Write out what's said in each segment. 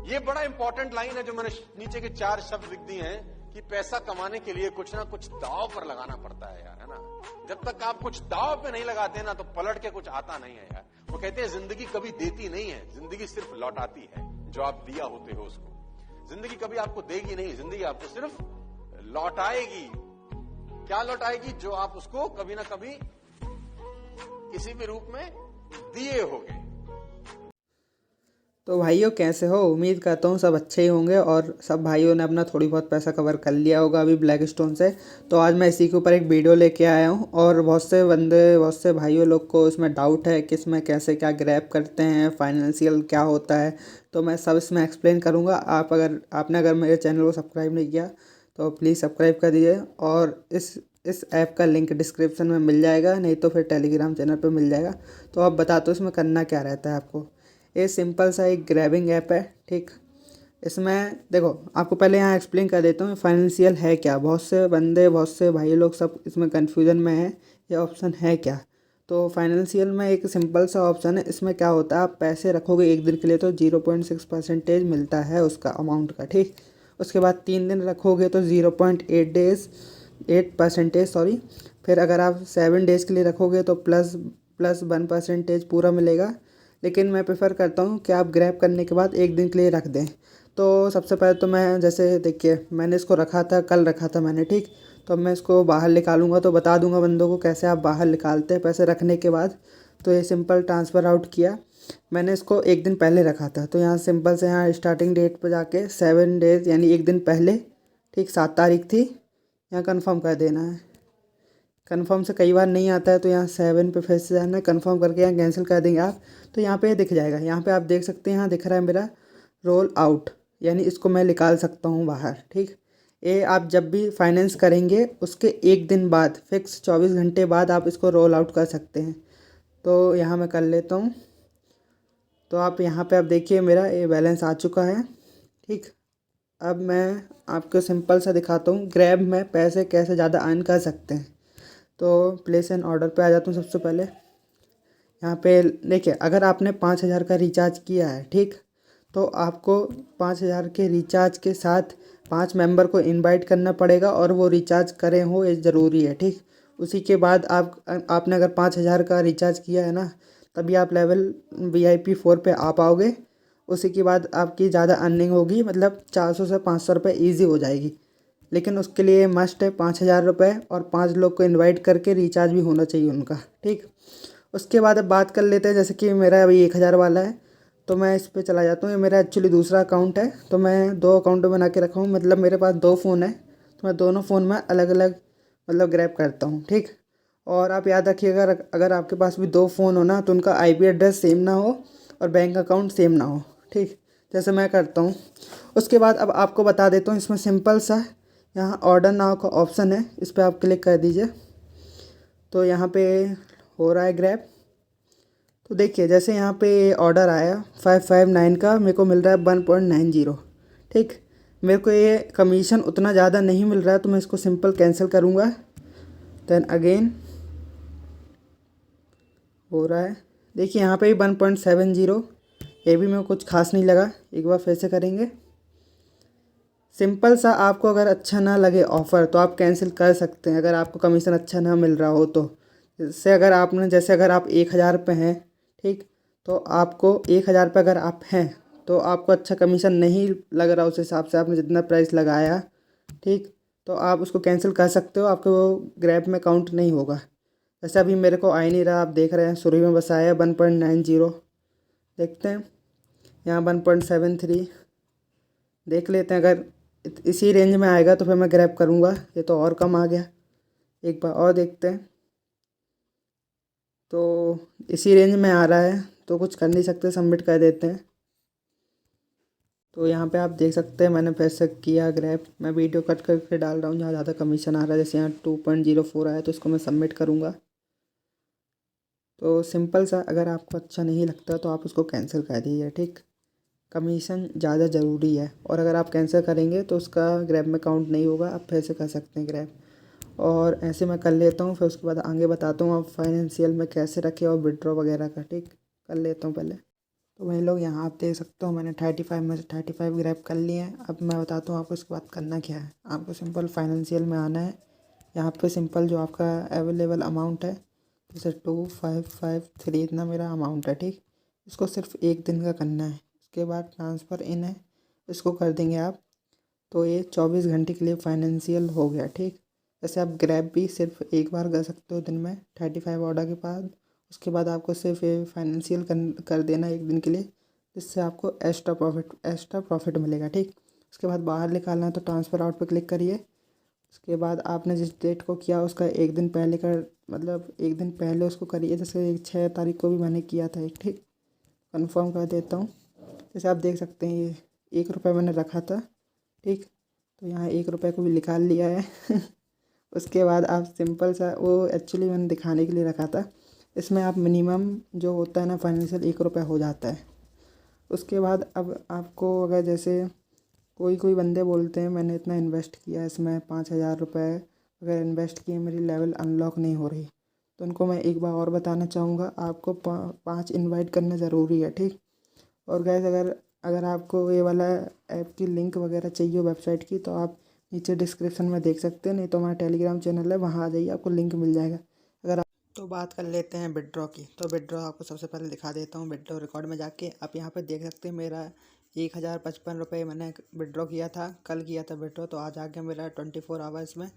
ये बड़ा important line है जो मैंने नीचे के 4 शब्द लिख दिए हैं कि पैसा कमाने के लिए कुछ ना कुछ दाव पर लगाना पड़ता है यार, है ना। जब तक आप कुछ दाव पे नहीं लगाते ना तो पलट के कुछ आता नहीं है यार। वो कहते हैं जिंदगी कभी देती नहीं है, जिंदगी सिर्फ लौटाती है जो आप दिया होते हो उसको। जिंदगी कभी आपको देगी नहीं, जिंदगी आपको सिर्फ लौटाएगी। क्या लौटाएगी? जो आप उसको कभी ना कभी किसी भी रूप में दिए होगे। तो भाइयों कैसे हो? उम्मीद करता हूँ सब अच्छे ही होंगे और सब भाइयों ने अपना थोड़ी बहुत पैसा कवर कर लिया होगा अभी ब्लैक स्टोन से। तो आज मैं इसी के ऊपर एक वीडियो लेके आया हूँ और बहुत से भाइयों लोग को इसमें डाउट है कि इसमें कैसे क्या ग्रैब करते हैं, फाइनेंशियल क्या होता है। तो मैं सब इसमें एक्सप्लेन करूँगा। आपने अगर मेरे चैनल को सब्सक्राइब नहीं किया तो प्लीज़ सब्सक्राइब कर दीजिए और इस ऐप का लिंक डिस्क्रिप्शन में मिल जाएगा, नहीं तो फिर टेलीग्राम चैनल पर मिल जाएगा। तो आप बता दो इसमें करना क्या रहता है आपको। ये सिंपल सा एक ग्रैबिंग ऐप है, ठीक। इसमें देखो आपको पहले यहाँ एक्सप्लेन कर देता हूँ फाइनेंशियल है क्या। बहुत से भाई लोग सब इसमें कन्फ्यूज़न में है ये ऑप्शन है क्या। तो फाइनेंशियल में एक सिंपल सा ऑप्शन है। इसमें क्या होता है, आप पैसे रखोगे एक दिन के लिए तो 0.6% मिलता है उसका अमाउंट का, ठीक। उसके बाद 3 दिन रखोगे तो 0.8% सॉरी। फिर अगर आप 7 डेज़ के लिए रखोगे तो प्लस 1% पूरा मिलेगा। लेकिन मैं प्रेफर करता हूँ कि आप ग्रैब करने के बाद एक दिन के लिए रख दें। तो सबसे पहले तो मैं जैसे देखिए मैंने इसको रखा था, कल रखा था मैंने, ठीक। तो अब मैं इसको बाहर निकालूंगा तो बता दूंगा बंदों को कैसे आप बाहर निकालते हैं पैसे रखने के बाद। तो ये सिंपल ट्रांसफ़र आउट किया मैंने। इसको एक दिन पहले रखा था तो यहाँ सिंपल से यहाँ स्टार्टिंग डेट पर जाके 7 डेज़ यानी एक दिन पहले, ठीक, 7 तारीख थी, यहाँ कन्फर्म कर देना है। कन्फर्म से कई बार नहीं आता है तो यहाँ 7 पे फिर से जाना है, कन्फर्म करके यहाँ कैंसिल कर देंगे आप। तो यहाँ पे दिख जाएगा, यहाँ पे आप देख सकते हैं, यहाँ दिख रहा है मेरा रोल आउट, यानी इसको मैं निकाल सकता हूँ बाहर, ठीक। ये आप जब भी फाइनेंस करेंगे उसके एक दिन बाद, फिक्स 24 घंटे बाद आप इसको रोल आउट कर सकते हैं। तो यहाँ मैं कर लेता हूँ। तो आप यहाँ पे आप देखिए मेरा ये बैलेंस आ चुका है, ठीक। अब मैं आपको सिंपल सा दिखाता हूँ ग्रैब में पैसे कैसे ज़्यादा अर्न कर सकते हैं। तो प्लेस एन ऑर्डर पे आ जाता हूँ सबसे पहले। यहाँ पे देखिए अगर आपने 5,000 का रिचार्ज किया है, ठीक, तो आपको 5,000 के रिचार्ज के साथ 5 मेंबर को इनवाइट करना पड़ेगा और वो रिचार्ज करें हो ये ज़रूरी है, ठीक। उसी के बाद आपने अगर 5,000 का रिचार्ज किया है ना, तभी आप लेवल VIP 4 पे आ पाओगे। उसी के बाद आपकी ज़्यादा अर्निंग होगी, मतलब 400 से 500 रुपये ईजी हो जाएगी। लेकिन उसके लिए मस्ट है 5,000 रुपये और 5 लोग को इनवाइट करके रिचार्ज भी होना चाहिए उनका, ठीक। उसके बाद अब बात कर लेते हैं, जैसे कि मेरा अभी 1,000 वाला है तो मैं इस पर चला जाता हूँ। ये मेरा एक्चुअली दूसरा अकाउंट है तो मैं 2 अकाउंट बना के रखा हूँ, मतलब मेरे पास 2 फ़ोन है तो मैं दोनों फ़ोन में अलग अलग मतलब ग्रैब करता हूँ, ठीक। और आप याद रखिएगा अगर आपके पास भी 2 फ़ोन हो ना तो उनका IP एड्रेस सेम ना हो और बैंक अकाउंट सेम ना हो, ठीक, जैसे मैं करता हूँ। उसके बाद अब आपको बता देता हूँ इसमें सिंपल सा यहाँ ऑर्डर नाउ का ऑप्शन है, इस पर आप क्लिक कर दीजिए। तो यहाँ पे हो रहा है ग्रैब। तो देखिए जैसे यहाँ पे ऑर्डर आया 559 का, मेरे को मिल रहा है 1.90, ठीक। मेरे को ये कमीशन उतना ज़्यादा नहीं मिल रहा है तो मैं इसको सिंपल कैंसिल करूँगा। देन अगेन हो रहा है, देखिए यहाँ पे 1.70, ये भी मेरे को कुछ खास नहीं लगा। एक बार फिर से करेंगे। सिंपल सा, आपको अगर अच्छा ना लगे ऑफ़र तो आप कैंसिल कर सकते हैं, अगर आपको कमीशन अच्छा ना मिल रहा हो तो। जैसे अगर आप 1,000 पे हैं, ठीक, तो आपको 1,000 पे अगर आप हैं तो आपको अच्छा कमीशन नहीं लग रहा उस हिसाब से आपने जितना प्राइस लगाया, ठीक, तो आप उसको कैंसिल कर सकते हो, आपको वो ग्रैब में काउंट नहीं होगा। जैसे अभी मेरे को आ ही नहीं रहा, आप देख रहे हैं शुरू में बस आया 1.90, देखते हैं यहाँ 1.73 देख लेते हैं। अगर इसी रेंज में आएगा तो फिर मैं ग्रैब करूँगा, ये तो और कम आ गया। एक बार और देखते हैं। तो इसी रेंज में आ रहा है तो कुछ कर नहीं सकते, सबमिट कर देते हैं। तो यहाँ पे आप देख सकते हैं मैंने पैसे किया ग्रैब। मैं वीडियो कट करके डाल रहा हूँ जहाँ ज़्यादा कमीशन आ रहा है, जैसे यहाँ 2.04 आया तो इसको मैं सबमिट करूँगा। तो सिंपल सा, अगर आपको अच्छा नहीं लगता तो आप उसको कैंसिल कर दीजिए, ठीक। कमीशन ज़्यादा ज़रूरी है और अगर आप कैंसिल करेंगे तो उसका ग्रैब में काउंट नहीं होगा, आप फिर से कर सकते हैं ग्रैब। और ऐसे मैं कर लेता हूँ, फिर उसके बाद आगे बताता हूँ आप फाइनेंशियल में कैसे रखें और विड्रॉ वगैरह का, ठीक। कर लेता हूँ पहले। तो वही लोग यहाँ आप देख सकते हो मैंने 35 में से 35 ग्रैब कर लिए हैं। अब मैं बताता हूँ आपको इसके बाद करना क्या है। आपको सिंपल फाइनेंशियल में आना है। यहाँ पे सिंपल जो आपका अवेलेबल अमाउंट है जैसे 2553 इतना मेरा अमाउंट है, ठीक। इसको सिर्फ एक दिन का करना है। उसके बाद ट्रांसफ़र इन है, इसको कर देंगे आप, तो ये 24 घंटे के लिए फाइनेंशियल हो गया, ठीक। जैसे आप ग्रैब भी सिर्फ एक बार कर सकते हो दिन में 35 ऑर्डर के बाद। उसके बाद आपको सिर्फ ये फाइनेंशियल कर देना एक दिन के लिए, जिससे आपको एक्स्ट्रा प्रॉफिट मिलेगा, ठीक। उसके बाद बाहर निकालना है तो ट्रांसफ़र आउट पे क्लिक करिए। उसके बाद आपने जिस डेट को किया उसका एक दिन पहले का मतलब एक दिन पहले उसको करिए। जैसे 6 तारीख को भी मैंने किया था एक, ठीक। कंफर्म कर देता हूँ। जैसे आप देख सकते हैं ये 1 रुपये मैंने रखा था, ठीक। तो यहाँ 1 रुपये को भी निकाल लिया है उसके बाद आप सिंपल सा वो एक्चुअली मैंने दिखाने के लिए रखा था। इसमें आप मिनिमम जो होता है ना फाइनेंशियल 1 रुपये हो जाता है। उसके बाद अब आपको अगर जैसे कोई बंदे बोलते हैं मैंने इतना इन्वेस्ट किया है इसमें 5,000 रुपये अगर इन्वेस्ट किए मेरी लेवल अनलॉक नहीं हो रही, तो उनको मैं एक बार और बताना चाहूँगा आपको 5 इनवाइट करना ज़रूरी है, ठीक। और गैस अगर अगर आपको ये वाला ऐप की लिंक वगैरह चाहिए वेबसाइट की तो आप नीचे डिस्क्रिप्शन में देख सकते हैं, नहीं तो हमारा टेलीग्राम चैनल है वहाँ आ जाइए, आपको लिंक मिल जाएगा। अगर आप तो बात कर लेते हैं विड्रॉ की। तो विड्रॉ आपको सबसे पहले दिखा देता हूँ। विड्रॉ रिकॉर्ड में जाके आप यहाँ पे देख सकते हैं मेरा 1,055 रुपये मैंने विड्रॉ किया था, कल किया था विड्रॉ, तो आज आ गया मेरा 24 आवर्स में।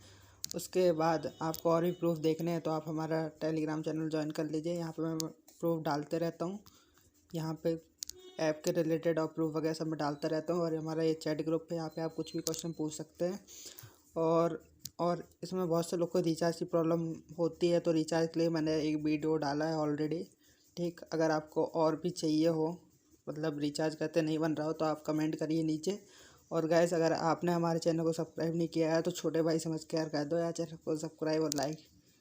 उसके बाद आपको और भी प्रूफ देखने हैं तो आप हमारा टेलीग्राम चैनल ज्वाइन कर लीजिए। यहाँ पे मैं प्रूफ डालते रहता हूँ, यहाँ पे ऐप के रिलेटेड और प्रूफ वगैरह सब मैं डालता रहता हूँ। और हमारा ये चैट ग्रुप है, यहाँ पे आप कुछ भी क्वेश्चन पूछ सकते हैं। और इसमें बहुत से लोग को रिचार्ज की प्रॉब्लम होती है, तो रिचार्ज के लिए मैंने एक वीडियो डाला है ऑलरेडी, ठीक। अगर आपको और भी चाहिए हो मतलब रिचार्ज करते नहीं बन रहा हो तो आप कमेंट करिए नीचे। और गाइस अगर आपने हमारे चैनल को सब्सक्राइब नहीं किया है तो छोटे भाई समझ के यार कर दो यार चैनल को सब्सक्राइब और लाइक।